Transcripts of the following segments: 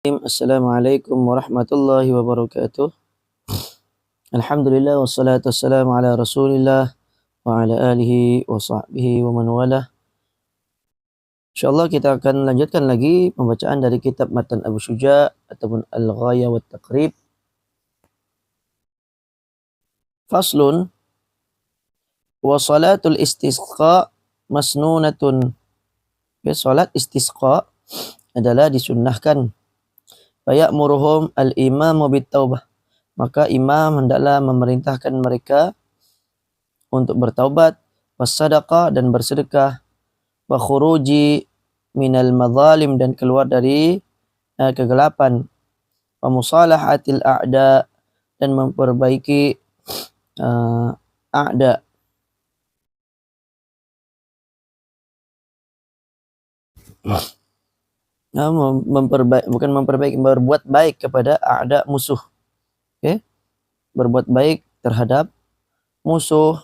Assalamualaikum warahmatullahi wabarakatuh. Alhamdulillah wassalatu wassalamu ala Rasulillah wa ala alihi wa sahbihi wa man walah. InsyaAllah kita akan lanjutkan lagi pembacaan dari kitab Matan Abu Syuja' ataupun Al-Ghaya wa Taqrib. Faslun wa salatul istisqa masnunatun. Salat istisqa adalah disunnahkan. Faya'muruhum al-imamu bit-taubah. Maka imam hendaklah memerintahkan mereka untuk bertaubat, wassadaqah dan bersedekah, wa khuruji minal madzalim dan keluar dari kegelapan, wa musalahatil a'da dan memperbaiki a'da. Berbuat baik kepada a'da, musuh. Berbuat baik terhadap musuh.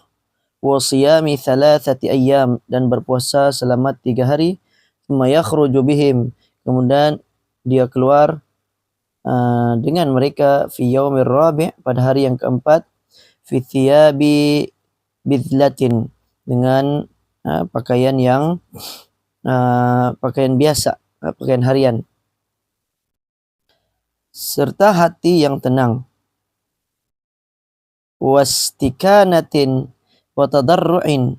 Wa siyami thalathati ayyam dan berpuasa selama 3 hari. Thumma yakhruju bihim, kemudian dia keluar dengan mereka fi yaumir rabi', pada hari yang keempat, fi thiyabi bidlatin, dengan pakaian yang pakaian biasa, pakaian harian, serta hati yang tenang. Wastikanatin wa tadarru'in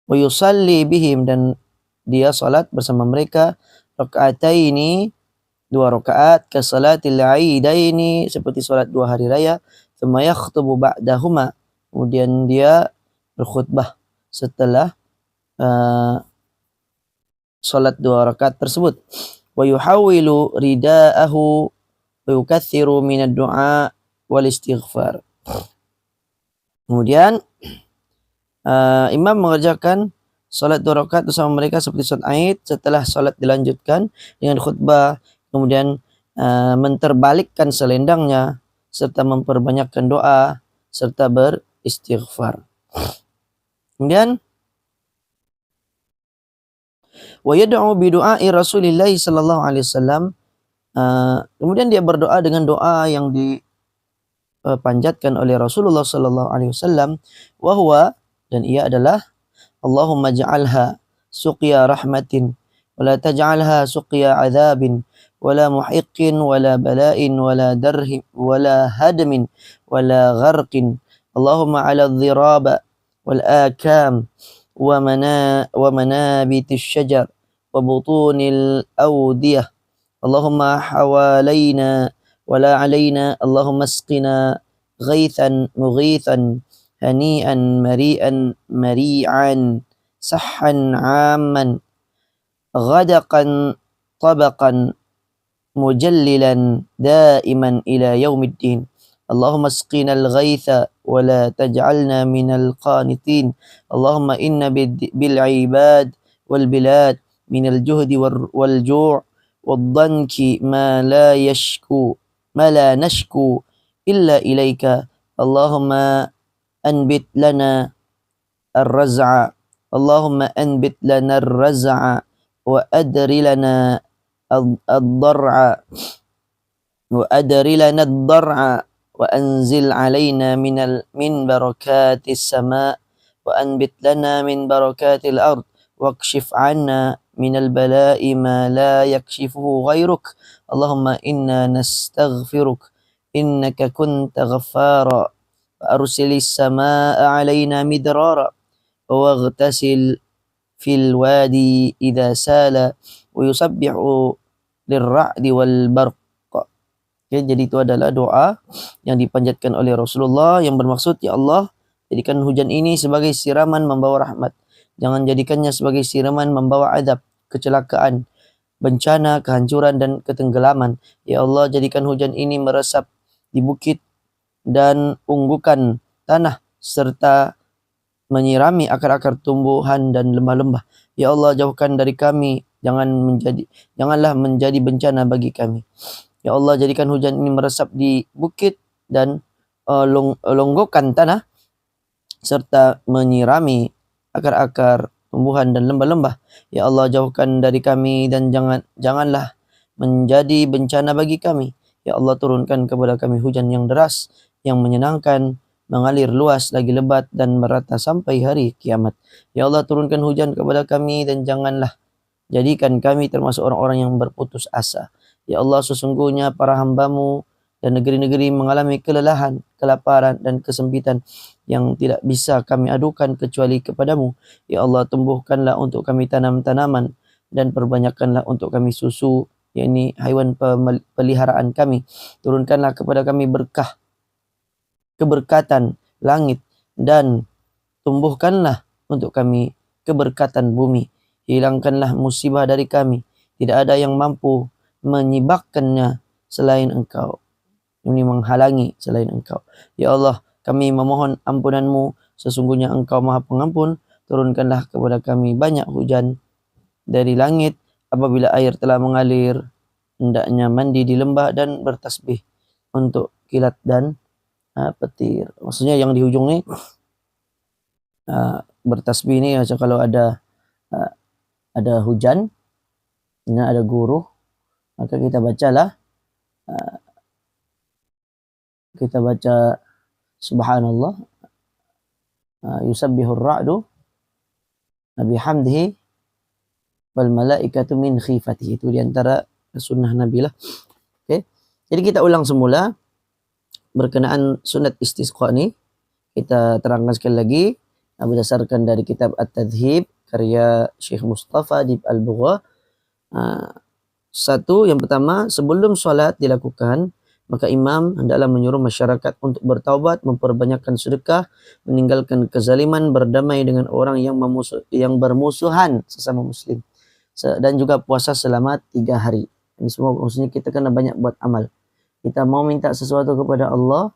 wa yusalli bihim, dan dia salat bersama mereka raka'ataini, 2 rakaat, ka salatil aidaini, seperti salat 2 hari raya. Thumma yakhtubu ba'dahuma, kemudian dia berkhutbah setelah salat 2 rakaat tersebut. Wa yuhawwilu rida'ahu wa yukathiru minad du'a wal istighfar. Kemudian imam mengerjakan salat 2 rakaat bersama mereka seperti salat Aid. Setelah salat dilanjutkan dengan khutbah, kemudian menterbalikkan selendangnya serta memperbanyakkan doa serta beristighfar. Kemudian wa yad'u bi du'ai Rasulillah sallallahu alaihi wasallam, kemudian dia berdoa dengan doa yang dipanjatkan oleh Rasulullah sallallahu alaihi wasallam, wa huwa, dan ia adalah, Allahumma ja'alha suqya rahmatin wa la taj'alha suqya adzabin wa la muhiqqin wa la bala'in wa la darhim wa la hadmin wa la gharqin. Allahumma 'ala adh-dhiraba wal akam wa manabitish syajar wa butunil awdiyah. Allahumma hawalaina wa la 'alaina. Allahumma asqina ghaithan mughithan hani'an mari'an mari'an sahhan 'amman ghadaqan tabaqan mujallilan da'iman ila yaumiddin. Allahumma asqina al-ghaitha wa la taj'alna minal qanitin. Allahumma inna bil ibad wal bilad minal juhdi wal ju' wal dhanki ma la nashku illa ilaika. Allahumma anbit lana ar-raz'a. Allahumma anbit lana ar-raz'a wa adri lana ad-dar'a wa adri lana ad-dar'a wa anzil alaina min barakatis sama' wa anbit lana min barakatil ard wakshif 'anna minal bala'i ma la yakshifuhu ghairuk. Allahumma inna nastaghfiruk innaka kunta ghaffara wa arsilis samaa'a 'alaina midrara waghtasil fil wadi idza sala wa yusabbihu lirra'di wal barq. Jadi itu adalah doa yang dipanjatkan oleh Rasulullah yang bermaksud, ya Allah, jadikan hujan ini sebagai siraman membawa rahmat, jangan jadikannya sebagai siraman membawa azab, kecelakaan, bencana, kehancuran dan ketenggelaman. Ya Allah, jadikan hujan ini meresap di bukit dan unggukan tanah serta menyirami akar-akar tumbuhan dan lembah-lembah. Ya Allah, jauhkan dari kami, janganlah menjadi bencana bagi kami. Ya Allah, jadikan hujan ini meresap di bukit dan longgokan tanah serta menyirami akar-akar tumbuhan dan lembah-lembah. Ya Allah, jauhkan dari kami dan janganlah menjadi bencana bagi kami. Ya Allah, turunkan kepada kami hujan yang deras, yang menyenangkan, mengalir luas lagi lebat dan merata sampai hari kiamat. Ya Allah, turunkan hujan kepada kami dan janganlah jadikan kami termasuk orang-orang yang berputus asa. Ya Allah, sesungguhnya para hamba-Mu dan negeri-negeri mengalami kelelahan, kelaparan dan kesempitan yang tidak bisa kami adukan kecuali kepada-Mu. Ya Allah, tumbuhkanlah untuk kami tanam-tanaman dan perbanyakkanlah untuk kami susu, yakni haiwan peliharaan kami. Turunkanlah kepada kami berkah, keberkatan langit dan tumbuhkanlah untuk kami keberkatan bumi. Hilangkanlah musibah dari kami. Tidak ada yang mampu menyibakkannya selain Engkau. Ini menghalangi selain Engkau. Ya Allah, kami memohon ampunan-Mu. Sesungguhnya Engkau Maha Pengampun. Turunkanlah kepada kami banyak hujan dari langit. Apabila air telah mengalir, hendaknya mandi di lembah dan bertasbih untuk kilat dan petir. Maksudnya yang di ujung ni bertasbih ni macam kalau ada hujan, ada guru, maka kita bacalah, kita baca subhanallah, yusabbihur ra'du bihamdihi wal malaikatu min khifatihi. Itu diantara sunnah Nabi lah. Okay. Jadi kita ulang semula berkenaan sunat istisqa ni. Kita terangkan sekali lagi berdasarkan dari kitab At-Tadhib karya Syekh Mustafa Dib Al-Bugha. Satu, yang pertama, sebelum solat dilakukan, maka imam hendaklah menyuruh masyarakat untuk bertaubat, memperbanyakkan sedekah, meninggalkan kezaliman, berdamai dengan orang yang bermusuhan sesama muslim, dan juga puasa selama 3 hari. Ini semua maksudnya kita kena banyak buat amal. Kita mau minta sesuatu kepada Allah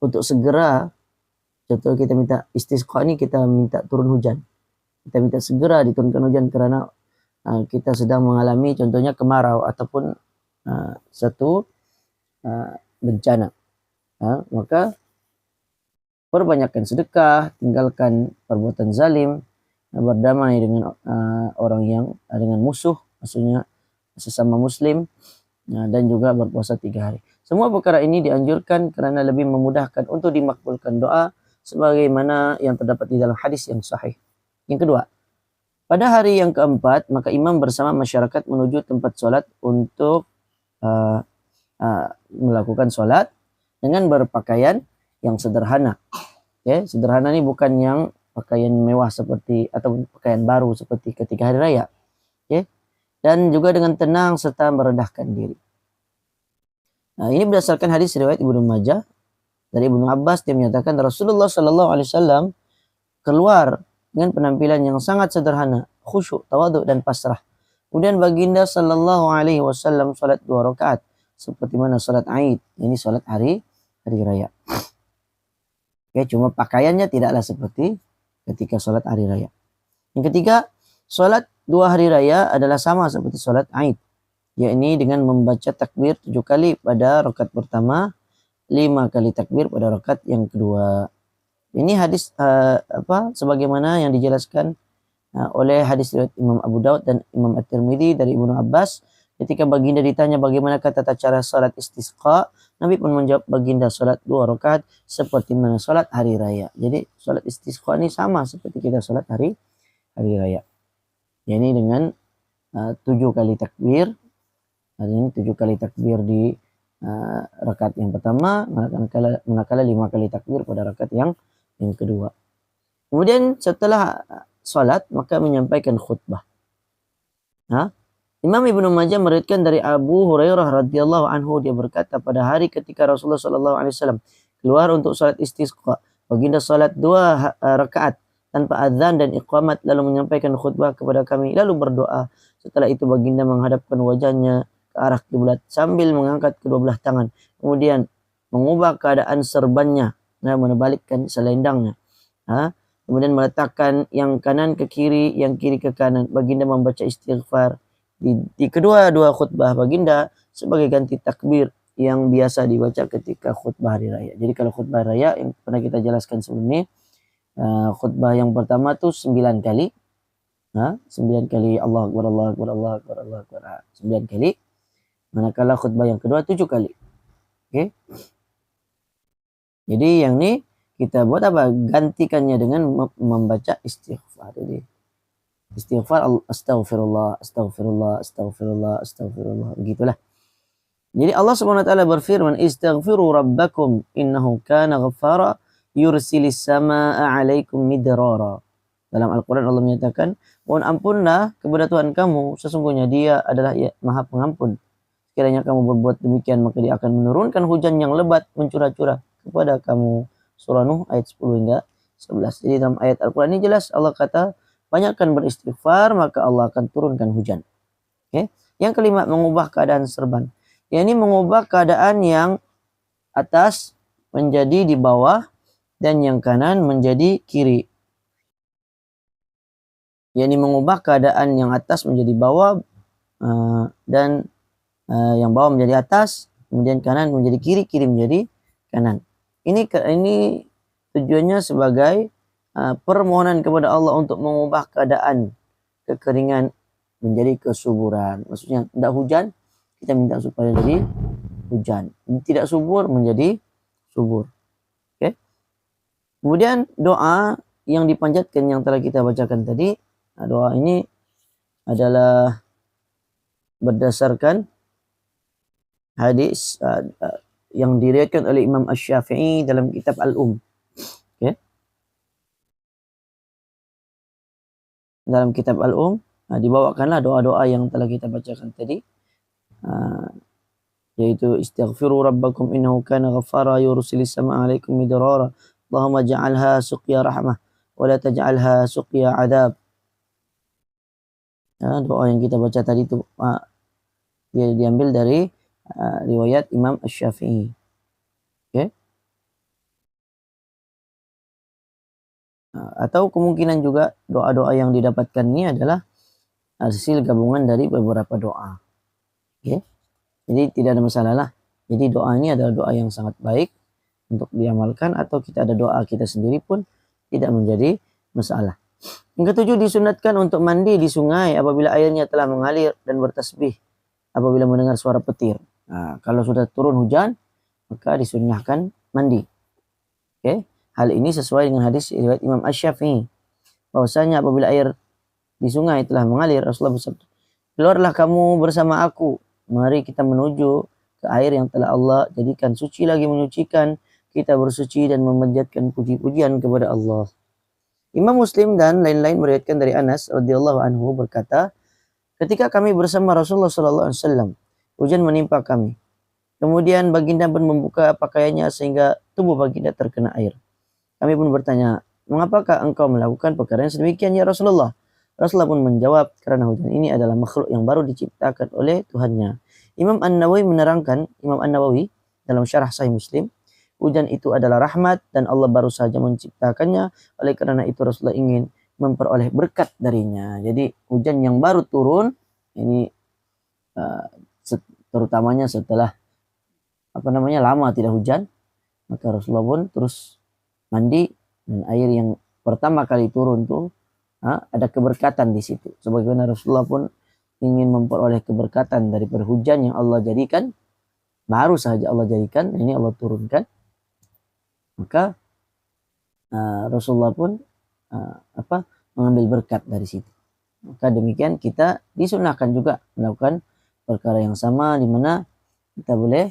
untuk segera, contoh kita minta istisqa ni, kita minta turun hujan. Kita minta segera diturunkan hujan kerana kita sedang mengalami contohnya kemarau ataupun satu bencana. Maka perbanyakkan sedekah, tinggalkan perbuatan zalim, berdamai dengan orang yang dengan musuh, maksudnya sesama muslim, dan juga berpuasa 3 hari. Semua perkara ini dianjurkan kerana lebih memudahkan untuk dimakbulkan doa sebagaimana yang terdapat di dalam hadis yang sahih. Yang kedua, pada hari yang keempat, maka imam bersama masyarakat menuju tempat solat untuk melakukan solat dengan berpakaian yang sederhana. Okay? Sederhana ni bukan yang pakaian mewah seperti atau pakaian baru seperti ketika hari raya. Okay? Dan juga dengan tenang serta merendahkan diri. Ini berdasarkan hadis riwayat Ibnu Majah dari Ibnu Abbas. Dia menyatakan Rasulullah sallallahu alaihi wasallam keluar dengan penampilan yang sangat sederhana, khusyuk, tawaduk dan pasrah. Kemudian baginda sallallahu alaihi wasallam salat 2 rakaat seperti mana salat Aid, ini salat hari raya. Okay, cuma pakaiannya tidaklah seperti ketika salat hari raya. Yang ketiga, salat 2 hari raya adalah sama seperti salat Aid, yakni dengan membaca takbir 7 kali pada rakaat pertama, 5 kali takbir pada rakaat yang kedua. Ini hadis sebagaimana yang dijelaskan oleh hadis riwayat Imam Abu Daud dan Imam At-Tirmidzi dari Ibnu Abbas. Ketika baginda ditanya bagaimana tata cara salat istisqa, Nabi pun menjawab baginda salat 2 rakaat seperti mana salat hari raya. Jadi salat istisqa ini sama seperti kita salat hari raya. Yakni dengan 7 kali takbir. Ini 7 kali takbir di rakaat yang pertama, manakala 5 kali takbir pada rakaat yang kedua. Kemudian setelah salat maka menyampaikan khutbah. Imam Ibnu Majah meriwayatkan dari Abu Hurairah radhiyallahu anhu, dia berkata pada hari ketika Rasulullah sallallahu alaihi wasallam keluar untuk salat istisqa, baginda salat 2 rakaat tanpa azan dan iqamat lalu menyampaikan khutbah kepada kami lalu berdoa. Setelah itu baginda menghadapkan wajahnya ke arah kiblat sambil mengangkat kedua belah tangan, kemudian mengubah keadaan serbannya, menebalikkan selendangnya. Kemudian meletakkan yang kanan ke kiri, yang kiri ke kanan. Baginda membaca istighfar di kedua-dua khutbah baginda sebagai ganti takbir yang biasa dibaca ketika khutbah hari raya. Jadi kalau khutbah raya yang pernah kita jelaskan sebelum ini, khutbah yang pertama tu 9 kali. 9 kali Allah Akbar, Allah Akbar, Allah Akbar, Allah Akbar. 9 kali. Manakala khutbah yang kedua 7 kali. Oke. Jadi yang ini kita buat apa? Gantikannya dengan membaca istighfar. Jadi istighfar, astagfirullah, astagfirullah, astagfirullah, astagfirullah. Begitulah. Jadi Allah Subhanahu wa taala berfirman, "Istaghfiru rabbakum innahu kana ghaffara yursilis samaa'a 'alaikum midrara." Dalam Al-Qur'an Allah menyatakan, "Mohon ampunlah kepada Tuhan kamu, sesungguhnya Dia adalah Maha Pengampun. Sekiranya kamu berbuat demikian, maka Dia akan menurunkan hujan yang lebat mencurah-curah kepada kamu." Surah Nuh ayat 10 hingga 11. Jadi dalam ayat Al-Qur'an ini jelas Allah kata, banyakkan beristighfar maka Allah akan turunkan hujan. Okay? Yang kelima, mengubah keadaan serban. Ini mengubah keadaan yang atas menjadi di bawah dan yang kanan menjadi kiri. Ini mengubah keadaan yang atas menjadi bawah dan yang bawah menjadi atas, kemudian kanan menjadi kiri, kiri menjadi kanan. Ini tujuannya sebagai permohonan kepada Allah untuk mengubah keadaan kekeringan menjadi kesuburan. Maksudnya tidak hujan, kita minta supaya jadi hujan. Tidak subur menjadi subur. Oke. Kemudian doa yang dipanjatkan yang telah kita bacakan tadi. Doa ini adalah berdasarkan hadis yang diriwayatkan oleh Imam Asy-Syafi'i dalam kitab Al-Um. Dalam kitab Al-Um dibawakanlah doa-doa yang telah kita bacakan tadi. Yaitu istaghfiru rabbakum innahu kana ghaffara yursilis samaa'a 'alaikum midrara Allahumma ja'alha suqya rahmah wa la taj'alha suqya 'adzab. Doa yang kita baca tadi itu dia diambil dari riwayat Imam Asy-Syafi'i. Okay? Atau kemungkinan juga doa-doa yang didapatkan ini adalah hasil gabungan dari beberapa doa. Okay? Jadi tidak ada masalah lah. Jadi doa ini adalah doa yang sangat baik untuk diamalkan, atau kita ada doa kita sendiri pun tidak menjadi masalah. Yang ketujuh, disunatkan untuk mandi di sungai apabila airnya telah mengalir dan bertasbih apabila mendengar suara petir. Kalau sudah turun hujan, maka disunnahkan mandi. Okay? Hal ini sesuai dengan hadis riwayat Imam Asy-Syafi'i. Bahwasanya apabila air di sungai telah mengalir, Rasulullah bersabda, "Keluarlah kamu bersama aku. Mari kita menuju ke air yang telah Allah jadikan suci lagi menyucikan. Kita bersuci dan memanjatkan puji-pujian kepada Allah." Imam Muslim dan lain-lain meriwayatkan dari Anas radhiyallahu anhu berkata, ketika kami bersama Rasulullah sallallahu alaihi wasallam, hujan menimpa kami. Kemudian baginda pun membuka pakaiannya sehingga tubuh baginda terkena air. Kami pun bertanya, "Mengapakah engkau melakukan perkara yang sedemikian ya Rasulullah?" Rasulullah pun menjawab, "Karena hujan ini adalah makhluk yang baru diciptakan oleh Tuhannya." Imam An-Nawawi menerangkan, Imam An-Nawawi dalam syarah Sahih Muslim, hujan itu adalah rahmat dan Allah baru saja menciptakannya. Oleh karena itu Rasulullah ingin memperoleh berkat darinya. Jadi hujan yang baru turun ini terutamanya setelah lama tidak hujan, maka Rasulullah pun terus mandi, dan air yang pertama kali turun tuh ada keberkatan di situ. Sebagaimana Rasulullah pun ingin memperoleh keberkatan daripada hujan yang Allah jadikan, baru saja Allah jadikan, ini Allah turunkan. Maka Rasulullah pun mengambil berkat dari situ. Maka demikian kita disunahkan juga melakukan perkara yang sama, di mana kita boleh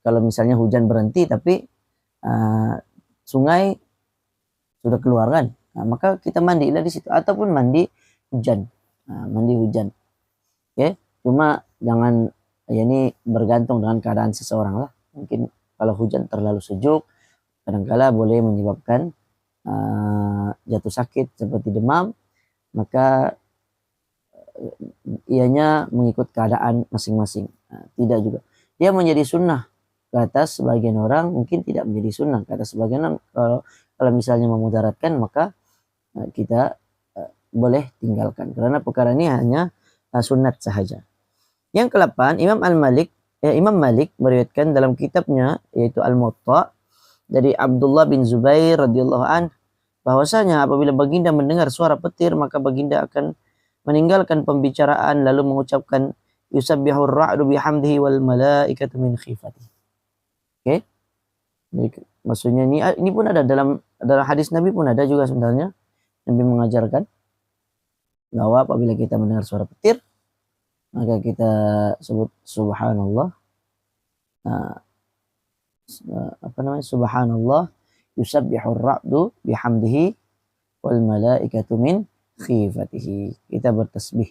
kalau misalnya hujan berhenti tapi sungai sudah keluar kan, maka kita mandilah di situ ataupun mandi hujan. Mandi hujan. Oke, cuma jangan ini bergantung dengan keadaan seseorang lah. Mungkin kalau hujan terlalu sejuk, kadangkala boleh menyebabkan jatuh sakit seperti demam, maka ianya mengikut keadaan masing-masing. Tidak juga. Dia menjadi sunnah ke atas sebagian orang, mungkin tidak menjadi sunnah ke atas sebagian orang. Kalau misalnya memudaratkan, maka kita boleh tinggalkan. Karena perkara ini hanya sunat sahaja. Yang ke-8, Imam Malik meriwayatkan dalam kitabnya yaitu Al-Muwatta dari Abdullah bin Zubair radhiyallahu an, bahwasanya apabila baginda mendengar suara petir, maka baginda akan meninggalkan pembicaraan lalu mengucapkan yusabbihur ra'du bihamdihi wal malaikatu min khifatihi. Oke. Maksudnya ini pun ada dalam hadis Nabi pun ada juga sebenarnya. Nabi mengajarkan bahwa apabila kita mendengar suara petir, maka kita sebut subhanallah. Subhanallah yusabbihur ra'du bihamdihi wal malaikatu min khifatihi. Kita bertasbih.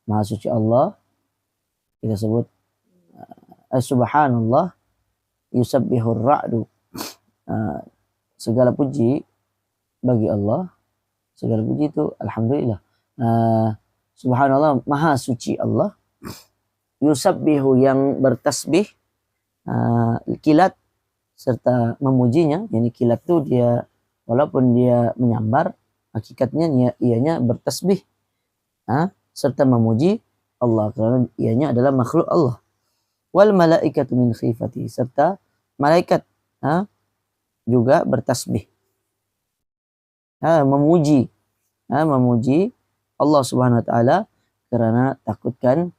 Maha suci Allah. Kita sebut subhanallah yusabbihur ra'du. Segala puji bagi Allah. Segala puji itu alhamdulillah. Subhanallah, maha suci Allah. Yusabbihu, yang bertasbih, kilat serta memujinya. Yani kilat itu dia walaupun dia menyambar, hakikatnya ianya bertasbih serta memuji Allah karena ianya adalah makhluk Allah. Wal malaikatu min khifati, serta malaikat juga bertasbih, memuji Allah Subhanahu wa taala karena takutkan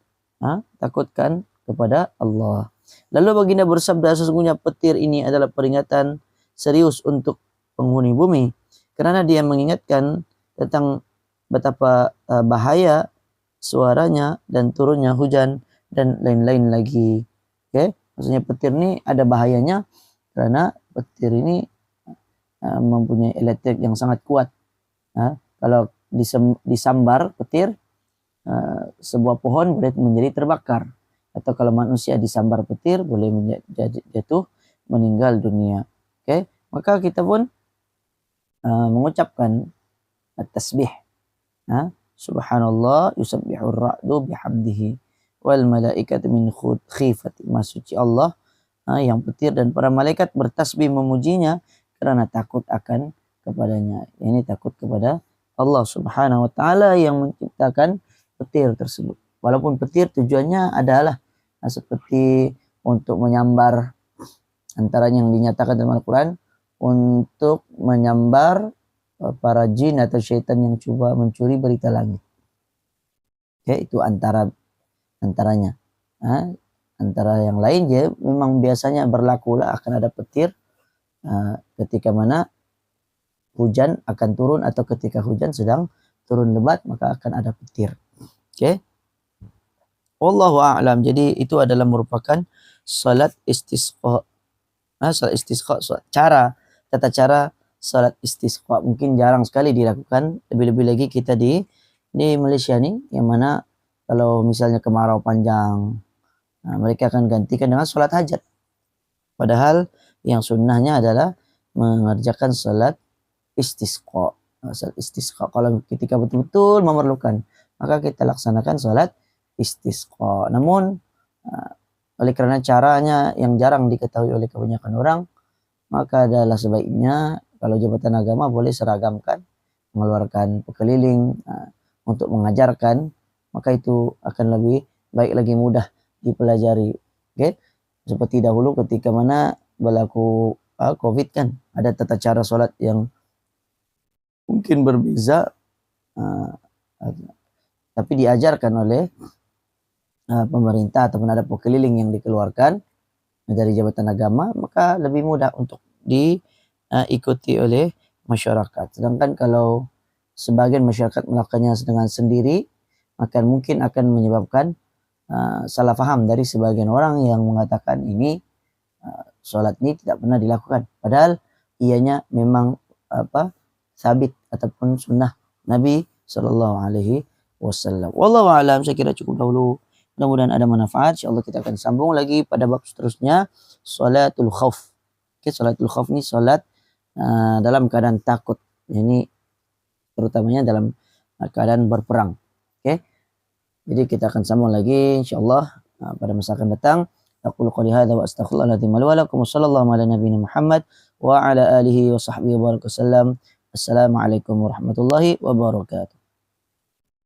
kepada Allah. Lalu baginda bersabda, sesungguhnya petir ini adalah peringatan serius untuk penghuni bumi karena dia mengingatkan tentang betapa bahaya suaranya dan turunnya hujan dan lain-lain lagi. Oke, maksudnya petir ini ada bahayanya karena petir ini mempunyai elektrik yang sangat kuat. Kalau disambar petir, sebuah pohon boleh menjadi terbakar, atau kalau manusia disambar petir boleh jatuh meninggal dunia. Oke, maka kita pun mengucapkan tasbih. Subhanallah yusabbihur ra'du bihamdihi wal malaikatu min khifati. Maha suci Allah, yang petir dan para malaikat bertasbih memujinya karena takut akan kepadanya. Ini takut kepada Allah Subhanahu wa taala yang menciptakan petir tersebut. Walaupun petir tujuannya adalah seperti untuk menyambar, antara yang dinyatakan dalam Al-Quran, untuk menyambar para jin atau syaitan yang coba mencuri berita langit. Ya, itu antaranya. Antara yang lain ya memang biasanya berlaku lah akan ada petir ketika mana hujan akan turun, atau ketika hujan sedang turun lebat maka akan ada petir. Oke. Wallahu a'lam. Jadi itu adalah merupakan salat istisqa. Salat istisqa, tata cara salat istisqa mungkin jarang sekali dilakukan, lebih-lebih lagi kita di Malaysia nih, yang mana kalau misalnya kemarau panjang, mereka akan gantikan dengan salat hajat. Padahal yang sunnahnya adalah mengerjakan salat istisqa. Salat istisqa kalau ketika betul-betul memerlukan, maka kita laksanakan salat istisqa. Namun oleh karena caranya yang jarang diketahui oleh kebanyakan orang, maka adalah sebaiknya kalau jabatan agama boleh seragamkan, mengeluarkan pekeliling untuk mengajarkan, maka itu akan lebih baik lagi, mudah dipelajari. Okay? Seperti dahulu ketika mana berlaku COVID kan, ada tata cara solat yang mungkin berbeza, tapi diajarkan oleh pemerintah ataupun ada pekeliling yang dikeluarkan dari jabatan agama, maka lebih mudah untuk diikuti oleh masyarakat. Sedangkan kalau sebagian masyarakat melakukannya dengan sendiri, maka mungkin akan menyebabkan salah faham dari sebagian orang yang mengatakan ini solat ini tidak pernah dilakukan, padahal ianya memang sabit ataupun sunnah Nabi Sallallahu Alaihi Wasallam. Wallahu a'lam. Saya kira cukup dahulu. Mudah-mudahan ada manfaat. InsyaAllah kita akan sambung lagi pada bab seterusnya, salatul khauf. Oke, salatul khauf ini salat dalam keadaan takut. Ini terutamanya dalam keadaan berperang. Oke. Jadi kita akan sambung lagi insyaallah pada masa akan datang. Aqulu qouli hadza wa astaghfirullahaladzim li wa lakum. Sallallahu ala nabiyina Muhammad wa ala alihi wa sahbihi wa baraka wasallam. Assalamualaikum warahmatullahi wabarakatuh.